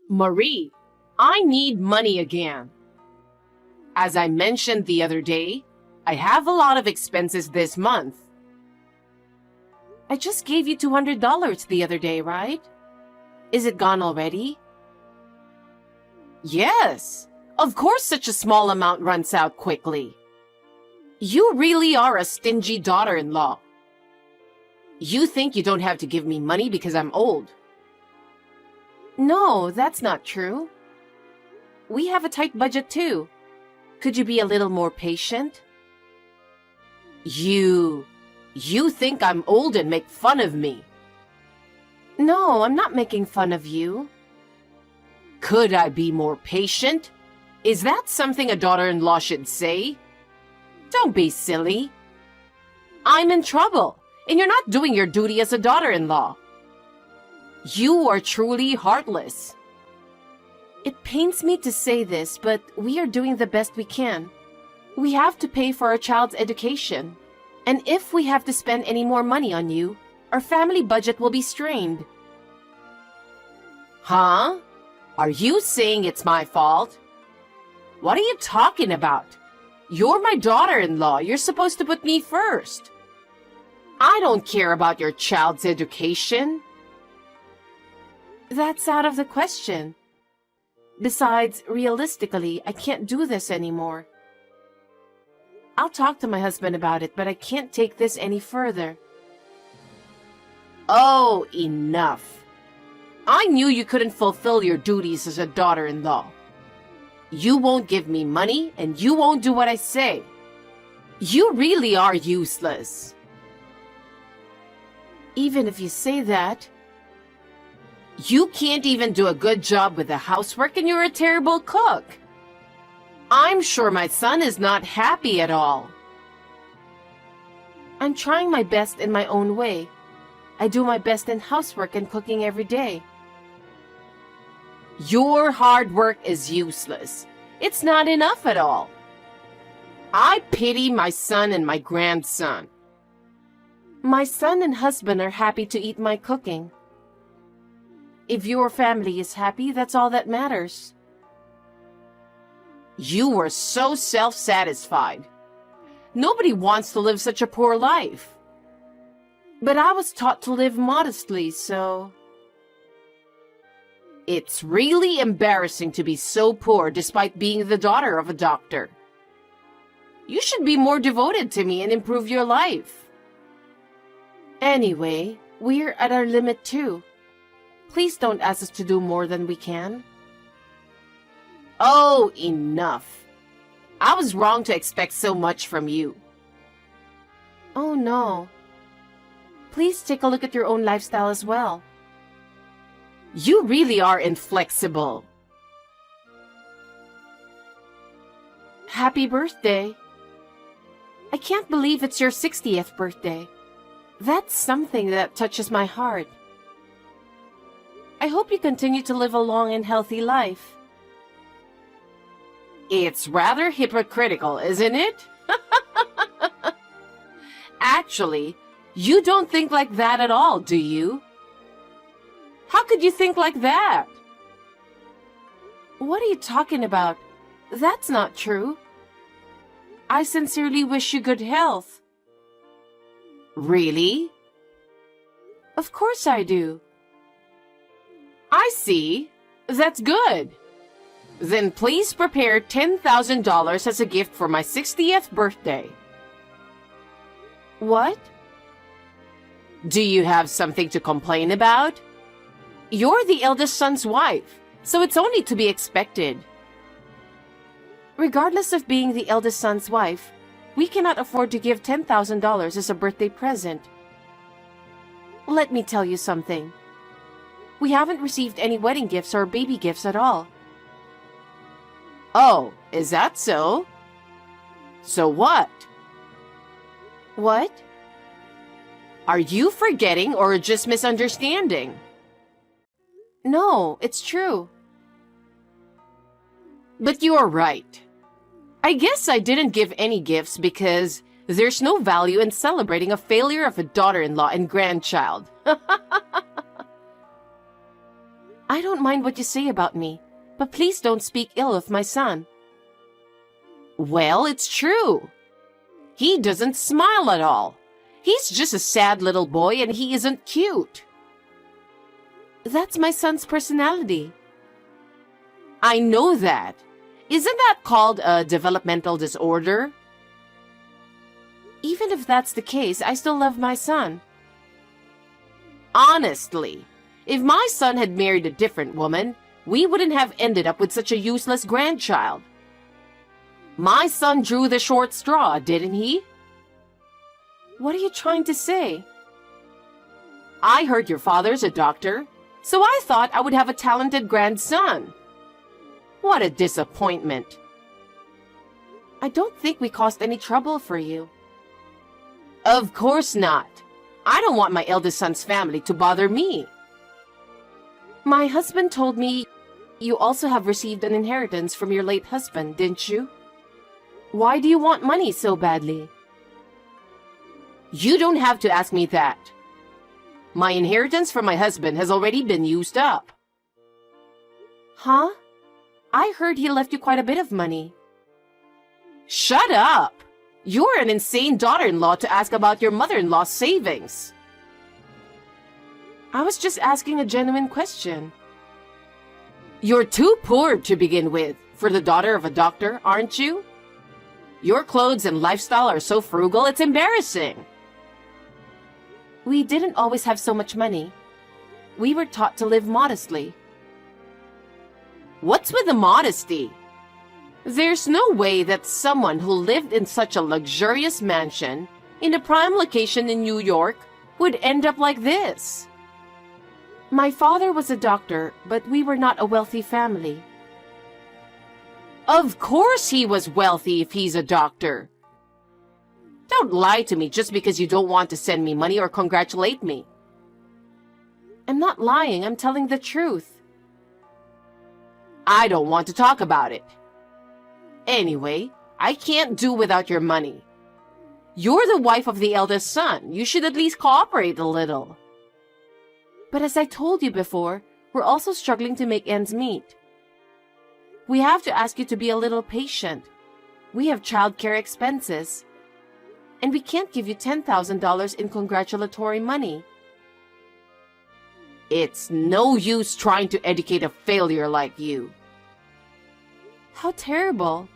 Marie, I need money again. As I mentioned the other day, I have a lot of expenses this month. I just gave you $200 the other day, right? Is it gone already? Yes, of course such a small amount runs out quickly. You really are a stingy daughter-in-law. You think you don't have to give me money because I'm old. No, that's not true. We have a tight budget too. Could you be a little more patient? You think I'm old and make fun of me. No, I'm not making fun of you. Could I be more patient? Is that something a daughter-in-law should say? Don't be silly. I'm in trouble, and you're not doing your duty as a daughter-in-law. You are truly heartless. It pains me to say this, but we are doing the best we can. We have to pay for our child's education. And if we have to spend any more money on you, our family budget will be strained. Huh? Are you saying it's my fault? What are you talking about? You're my daughter-in-law. You're supposed to put me first. I don't care about your child's education. That's out of the question. Besides, realistically, I can't do this anymore. I'll talk to my husband about it, but I can't take this any further. Oh, enough. I knew you couldn't fulfill your duties as a daughter-in-law. You won't give me money, and you won't do what I say. You really are useless. Even if you say that, you can't even do a good job with the housework, and you're a terrible cook. I'm sure my son is not happy at all. I'm trying my best in my own way. I do my best in housework and cooking every day. Your hard work is useless. It's not enough at all. I pity my son and my grandson. My son and husband are happy to eat my cooking. If your family is happy, that's all that matters. You were so self-satisfied. Nobody wants to live such a poor life. But I was taught to live modestly, so... It's really embarrassing to be so poor despite being the daughter of a doctor. You should be more devoted to me and improve your life. Anyway, we're at our limit too. Please don't ask us to do more than we can. Oh, enough. I was wrong to expect so much from you. Oh, no. Please take a look at your own lifestyle as well. You really are inflexible. Happy birthday. I can't believe it's your 60th birthday. That's something that touches my heart. I hope you continue to live a long and healthy life. It's rather hypocritical, isn't it? Actually, you don't think like that at all, do you? How could you think like that? What are you talking about? That's not true. I sincerely wish you good health. Really? Of course I do. I see. That's good. Then please prepare $10,000 as a gift for my 60th birthday. What? Do you have something to complain about? You're the eldest son's wife, so it's only to be expected. Regardless of being the eldest son's wife, we cannot afford to give $10,000 as a birthday present. Let me tell you something. We haven't received any wedding gifts or baby gifts at all. Oh, is that so? So what? What? Are you forgetting or just misunderstanding? No, it's true. But you are right. I guess I didn't give any gifts because there's no value in celebrating a failure of a daughter-in-law and grandchild. I don't mind what you say about me, but please don't speak ill of my son. Well, it's true. He doesn't smile at all. He's just a sad little boy and he isn't cute. That's my son's personality. I know that. Isn't that called a developmental disorder? Even if that's the case, I still love my son. Honestly, if my son had married a different woman, we wouldn't have ended up with such a useless grandchild. My son drew the short straw, didn't he? What are you trying to say? I heard your father's a doctor, so I thought I would have a talented grandson. What a disappointment. I don't think we caused any trouble for you. Of course not. I don't want my eldest son's family to bother me. My husband told me you also have received an inheritance from your late husband, didn't you? Why do you want money so badly? You don't have to ask me that. My inheritance from my husband has already been used up. Huh? I heard he left you quite a bit of money. Shut up! You're an insane daughter-in-law to ask about your mother-in-law's savings. I was just asking a genuine question. You're too poor to begin with, for the daughter of a doctor, aren't you? Your clothes and lifestyle are so frugal, it's embarrassing. We didn't always have so much money. We were taught to live modestly. What's with the modesty? There's no way that someone who lived in such a luxurious mansion in a prime location in New York would end up like this. My father was a doctor, but we were not a wealthy family. Of course he was wealthy if he's a doctor. Don't lie to me just because you don't want to send me money or congratulate me. I'm not lying, I'm telling the truth. I don't want to talk about it. Anyway, I can't do without your money. You're the wife of the eldest son. You should at least cooperate a little. But as I told you before, we're also struggling to make ends meet. We have to ask you to be a little patient. We have childcare expenses. And we can't give you $10,000 in congratulatory money. It's no use trying to educate a failure like you. How terrible.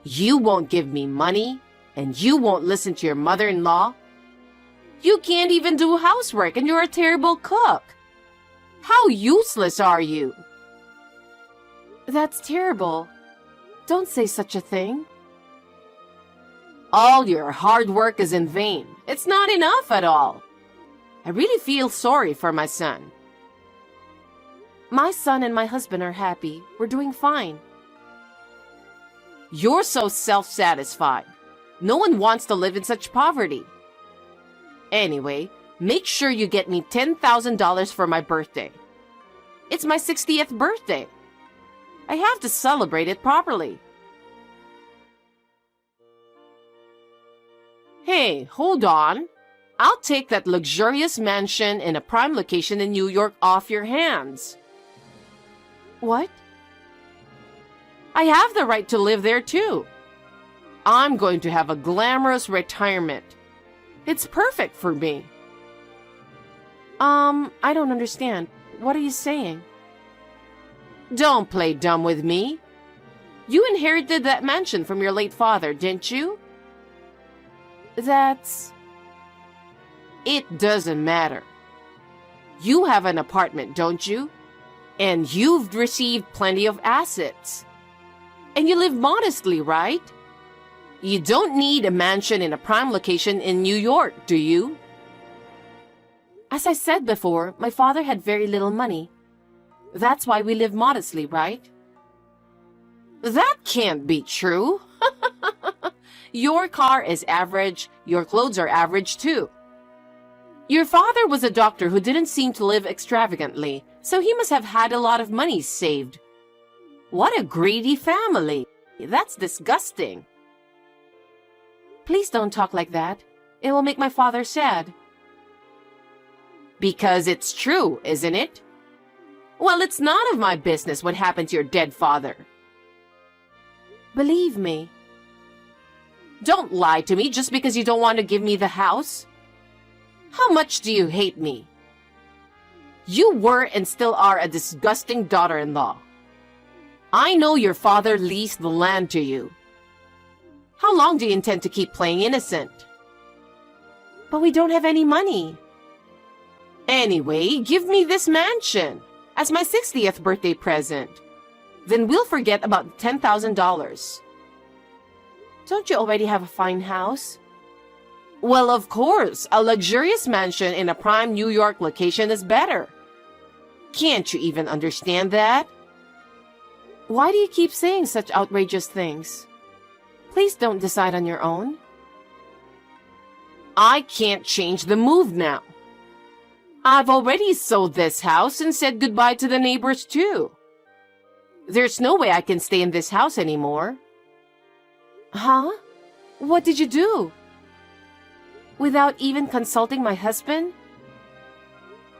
You won't give me money, and you won't listen to your mother-in-law. You can't even do housework, and you're a terrible cook. How useless are you? That's terrible. Don't say such a thing. All your hard work is in vain. It's not enough at all. I really feel sorry for my son. My son and my husband are happy. We're doing fine. You're so self-satisfied. No one wants to live in such poverty. Anyway, make sure you get me $10,000 for my birthday. It's my 60th birthday. I have to celebrate it properly. Hey, hold on. I'll take that luxurious mansion in a prime location in New York off your hands. What? I have the right to live there too. I'm going to have a glamorous retirement. It's perfect for me. I don't understand. What are you saying? Don't play dumb with me. You inherited that mansion from your late father, didn't you? It doesn't matter. You have an apartment, don't you? And you've received plenty of assets. And you live modestly, right? You don't need a mansion in a prime location in New York, do you? As I said before, my father had very little money. That's why we live modestly, right? That can't be true. Your car is average, your clothes are average too. Your father was a doctor who didn't seem to live extravagantly, so he must have had a lot of money saved. What a greedy family! That's disgusting. Please don't talk like that. It will make my father sad. Because it's true, isn't it? Well, it's none of my business what happened to your dead father. Believe me. Don't lie to me just because you don't want to give me the house. How much do you hate me? You were and still are a disgusting daughter-in-law. I know your father leased the land to you. How long do you intend to keep playing innocent? But we don't have any money. Anyway, give me this mansion as my 60th birthday present. Then we'll forget about $10,000. Don't you already have a fine house? Well, of course, a luxurious mansion in a prime New York location is better. Can't you even understand that? Why do you keep saying such outrageous things? Please don't decide on your own. I can't change the move now. I've already sold this house and said goodbye to the neighbors too. There's no way I can stay in this house anymore. Huh? What did you do? Without even consulting my husband?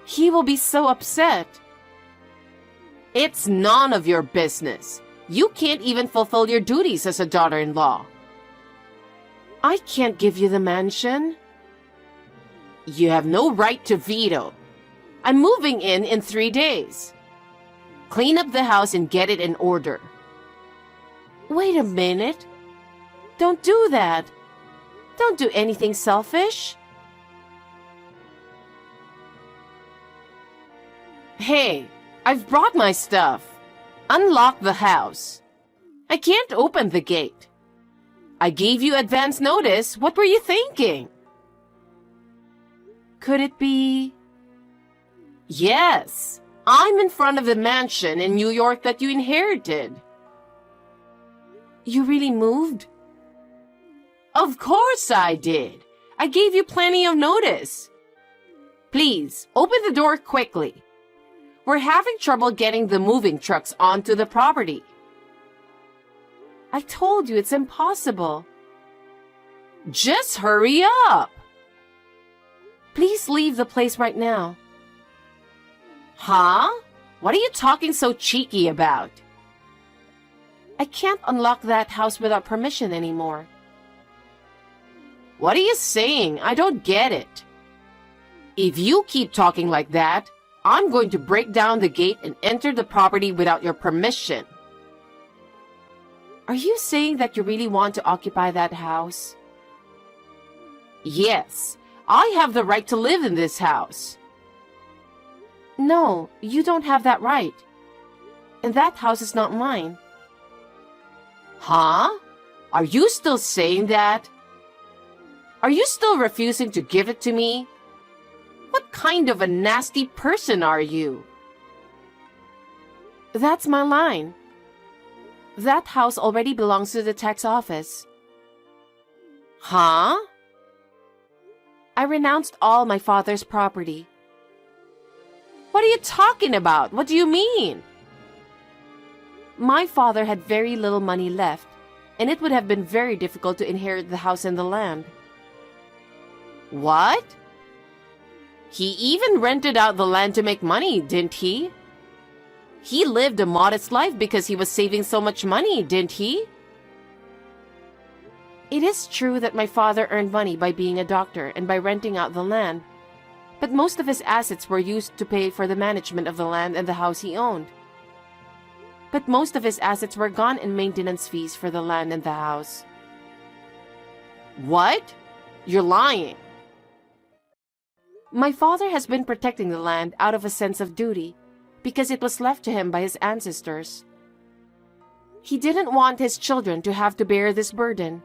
He will be so upset. It's none of your business. You can't even fulfill your duties as a daughter-in-law. I can't give you the mansion. You have no right to veto. I'm moving in 3 days. Clean up the house and get it in order. Wait a minute. Don't do that. Don't do anything selfish. Hey, I've brought my stuff. Unlock the house. I can't open the gate. I gave you advance notice. What were you thinking? Could it be? Yes, I'm in front of the mansion in New York that you inherited. You really moved? Of course I did. I gave you plenty of notice. Please, open the door quickly. We're having trouble getting the moving trucks onto the property. I told you it's impossible. Just hurry up. Please leave the place right now. Huh? What are you talking so cheeky about? I can't unlock that house without permission anymore. What are you saying? I don't get it. If you keep talking like that, I'm going to break down the gate and enter the property without your permission. Are you saying that you really want to occupy that house? Yes, I have the right to live in this house. No, you don't have that right. And that house is not mine. Huh? Are you still saying that? Are you still refusing to give it to me? What kind of a nasty person are you? That's my line. That house already belongs to the tax office. Huh? I renounced all my father's property. What are you talking about? What do you mean? My father had very little money left, and it would have been very difficult to inherit the house and the land. What? He even rented out the land to make money, didn't he? He lived a modest life because he was saving so much money, didn't he? It is true that my father earned money by being a doctor and by renting out the land, but most of his assets were used to pay for the management of the land and the house he owned. But most of his assets were gone in maintenance fees for the land and the house. What? You're lying. My father has been protecting the land out of a sense of duty because it was left to him by his ancestors. He didn't want his children to have to bear this burden.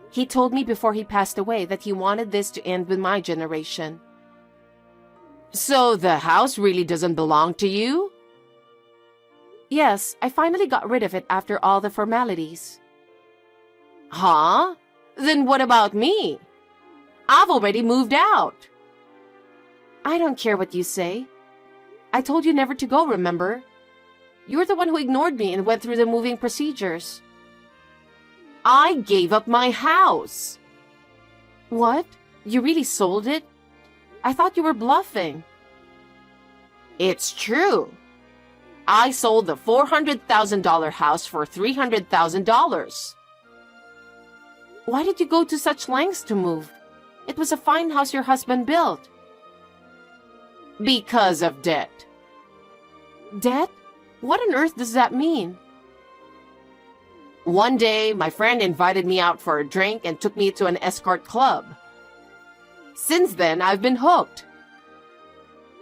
He told me before he passed away that he wanted this to end with my generation. So the house really doesn't belong to you? Yes, I finally got rid of it after all the formalities. Huh? Then what about me? I've already moved out. I don't care what you say. I told you never to go, remember? You're the one who ignored me and went through the moving procedures. I gave up my house. What? You really sold it? I thought you were bluffing. It's true. I sold the $400,000 house for $300,000. Why did you go to such lengths to move? It was a fine house your husband built. Because of debt. Debt? What on earth does that mean? One day, my friend invited me out for a drink and took me to an escort club. Since then, I've been hooked.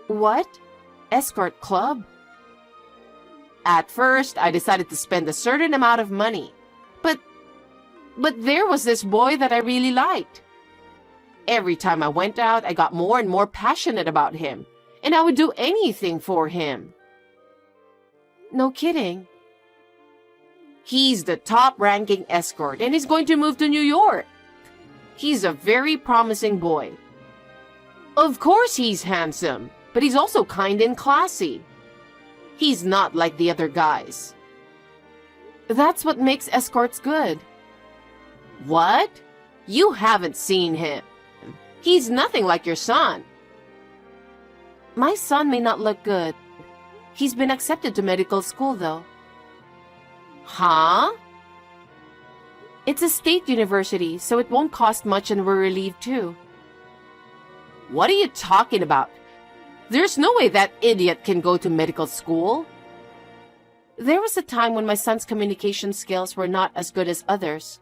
What? Escort club? At first, I decided to spend a certain amount of money. But there was this boy that I really liked. Every time I went out, I got more and more passionate about him, and I would do anything for him. No kidding. He's the top-ranking escort, and he's going to move to New York. He's a very promising boy. Of course he's handsome, but he's also kind and classy. He's not like the other guys. That's what makes escorts good. What? You haven't seen him. He's nothing like your son. My son may not look good. He's been accepted to medical school, though. Huh? It's a state university, so it won't cost much, and we're relieved too. What are you talking about? There's no way that idiot can go to medical school. There was a time when my son's communication skills were not as good as others.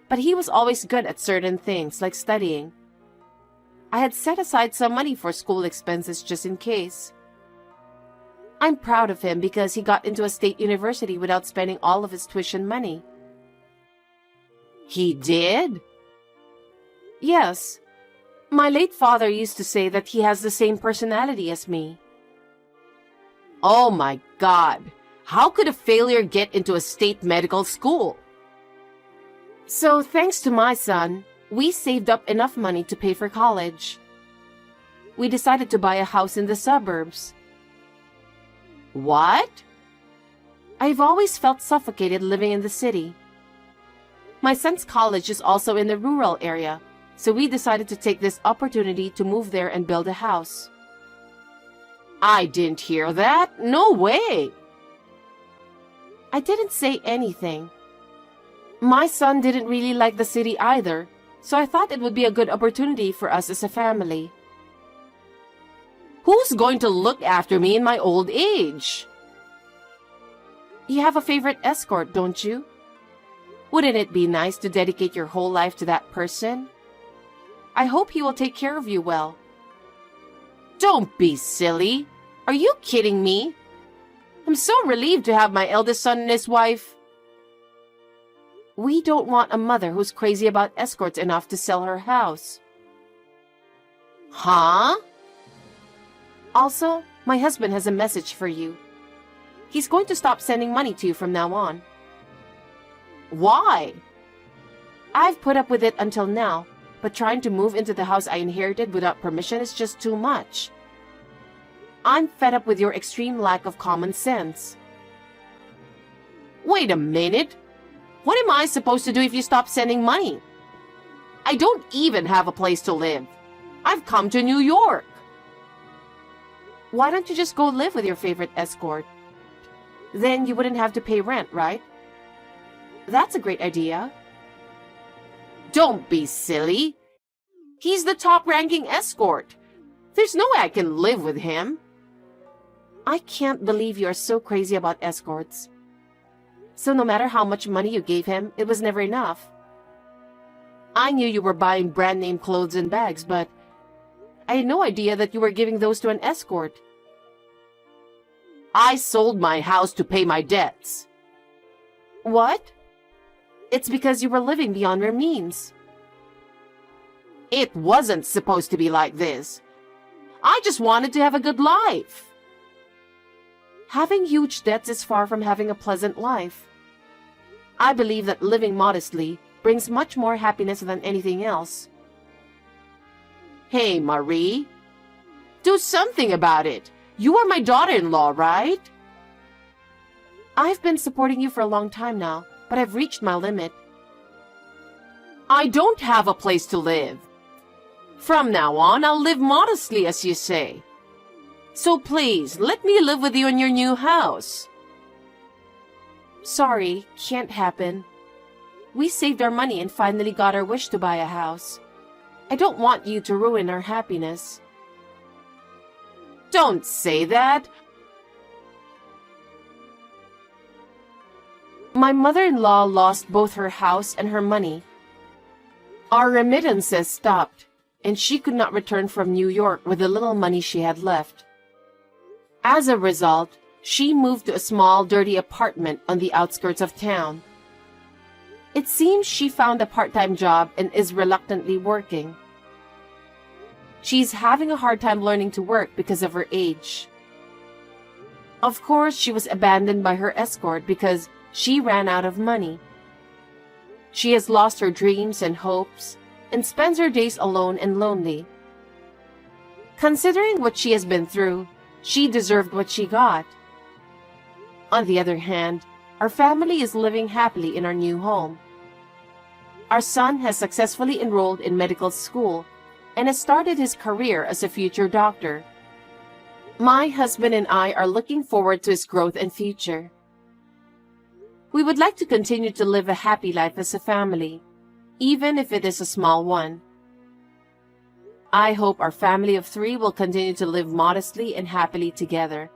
But he was always good at certain things, like studying. I had set aside some money for school expenses just in case. I'm proud of him because he got into a state university without spending all of his tuition money. He did? Yes. My late father used to say that he has the same personality as me. Oh my God! How could a failure get into a state medical school? So, thanks to my son, we saved up enough money to pay for college. We decided to buy a house in the suburbs. What? I've always felt suffocated living in the city. My son's college is also in the rural area, so we decided to take this opportunity to move there and build a house. I didn't hear that. No way. I didn't say anything. My son didn't really like the city either, so I thought it would be a good opportunity for us as a family. Who's going to look after me in my old age? You have a favorite escort, don't you? Wouldn't it be nice to dedicate your whole life to that person? I hope he will take care of you well. Don't be silly. Are you kidding me? I'm so relieved to have my eldest son and his wife. We don't want a mother who's crazy about escorts enough to sell her house. Huh? Also, my husband has a message for you. He's going to stop sending money to you from now on. Why? I've put up with it until now, but trying to move into the house I inherited without permission is just too much. I'm fed up with your extreme lack of common sense. Wait a minute. What am I supposed to do if you stop sending money? I don't even have a place to live. I've come to New York. Why don't you just go live with your favorite escort? Then you wouldn't have to pay rent, right? That's a great idea. Don't be silly. He's the top-ranking escort. There's no way I can live with him. I can't believe you are so crazy about escorts. So no matter how much money you gave him, it was never enough. I knew you were buying brand-name clothes and bags, but I had no idea that you were giving those to an escort. I sold my house to pay my debts. What? It's because you were living beyond your means. It wasn't supposed to be like this. I just wanted to have a good life. Having huge debts is far from having a pleasant life. I believe that living modestly brings much more happiness than anything else. Hey, Marie. Do something about it. You are my daughter-in-law, right? I've been supporting you for a long time now, but I've reached my limit. I don't have a place to live. From now on, I'll live modestly, as you say. So please, let me live with you in your new house. Sorry, can't happen. We saved our money and finally got our wish to buy a house. I don't want you to ruin our happiness. Don't say that. My mother-in-law lost both her house and her money. Our remittances stopped, and she could not return from New York with the little money she had left. As a result, she moved to a small, dirty apartment on the outskirts of town. It seems she found a part-time job and is reluctantly working. She's having a hard time learning to work because of her age. Of course, she was abandoned by her escort because she ran out of money. She has lost her dreams and hopes and spends her days alone and lonely. Considering what she has been through, she deserved what she got. On the other hand, our family is living happily in our new home. Our son has successfully enrolled in medical school and has started his career as a future doctor. My husband and I are looking forward to his growth and future. We would like to continue to live a happy life as a family, even if it is a small one. I hope our family of 3 will continue to live modestly and happily together